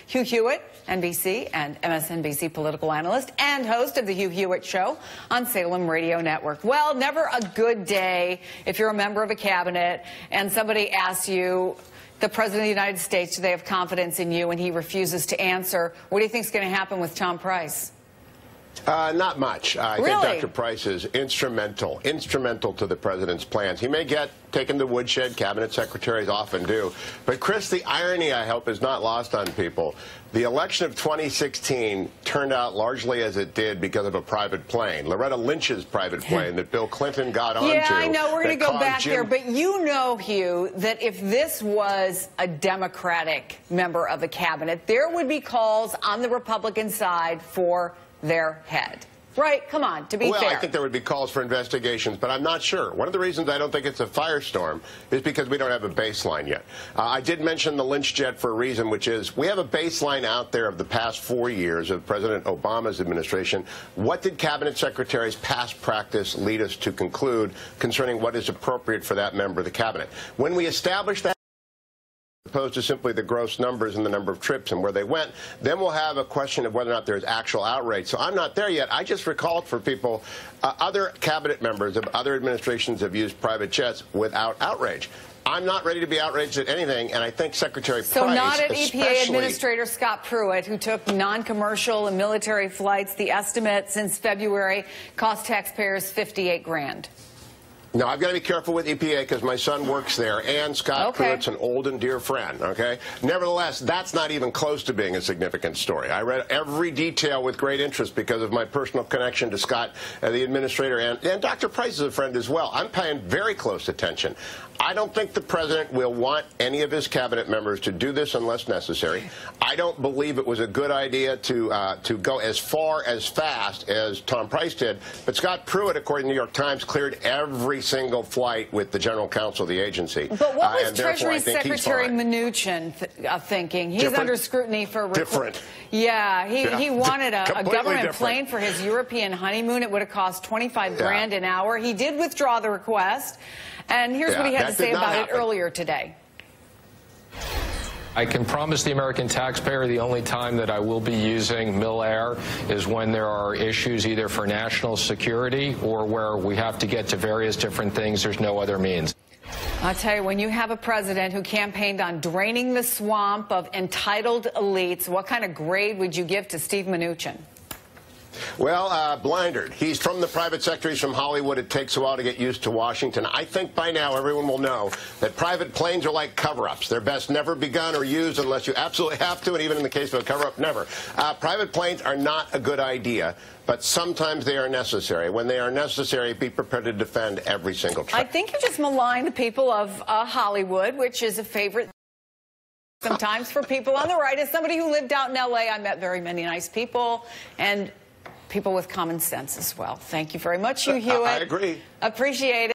Hugh Hewitt, NBC and MSNBC political analyst and host of the Hugh Hewitt Show on Salem Radio Network. Well, never a good day if you're a member of a cabinet and somebody asks you, the President of the United States, do they have confidence in you, and he refuses to answer. What do you think is going to happen with Tom Price? Not much. I Really? think Dr. Price is instrumental to the president's plans. He may get taken to woodshed, cabinet secretaries often do. But, Chris, the irony, I hope, is not lost on people. The election of 2016 turned out largely as it did because of a private plane, Loretta Lynch's private plane that Bill Clinton got onto. Yeah, I know. We're going to go back there. But you know, Hugh, that if this was a Democratic member of the cabinet, there would be calls on the Republican side for their head. Right? Come on, to be fair. Well, I think there would be calls for investigations, but I'm not sure. One of the reasons I don't think it's a firestorm is because we don't have a baseline yet. I did mention the Lynch jet for a reason, which is we have a baseline out there of the past 4 years of President Obama's administration. What did cabinet secretaries' past practice lead us to conclude concerning what is appropriate for that member of the cabinet? When we establish that, opposed to simply the gross numbers and the number of trips and where they went, then we'll have a question of whether or not there's actual outrage. So I'm not there yet. I just recalled for people, other cabinet members of other administrations have used private jets without outrage. I'm not ready to be outraged at anything, and I think Secretary Price, so not at EPA Administrator Scott Pruitt, who took non-commercial and military flights. The estimate since February cost taxpayers $58 grand. No, I've got to be careful with EPA because my son works there, and Scott Pruitt's an old and dear friend, okay? Nevertheless, that's not even close to being a significant story. I read every detail with great interest because of my personal connection to Scott, the administrator, and Dr. Price is a friend as well. I'm paying very close attention. I don't think the president will want any of his cabinet members to do this unless necessary. I don't believe it was a good idea to go as far as fast as Tom Price did. But Scott Pruitt, according to the New York Times, cleared every single flight with the general counsel of the agency. But what was Treasury Secretary Mnuchin thinking? He's under scrutiny for different. Yeah, he wanted a government different plane for his European honeymoon. It would have cost 25 grand an hour. He did withdraw the request. And here's what he had to say about it earlier today. I can promise the American taxpayer the only time that I will be using Mil-Air is when there are issues either for national security or where we have to get to various different things. There's no other means. I'll tell you, when you have a president who campaigned on draining the swamp of entitled elites, what kind of grade would you give to Steve Mnuchin? Well, blindered. He's from the private sector. He's from Hollywood. It takes a while to get used to Washington. I think by now everyone will know that private planes are like cover-ups. They're best never begun or used unless you absolutely have to, and even in the case of a cover-up, never. Private planes are not a good idea, but sometimes they are necessary. When they are necessary, be prepared to defend every single trip. I think you just malign the people of Hollywood, which is a favorite sometimes for people on the right. As somebody who lived out in L.A., I met very many nice people and people with common sense as well. Thank you very much, Hugh Hewitt. I agree. Appreciate it.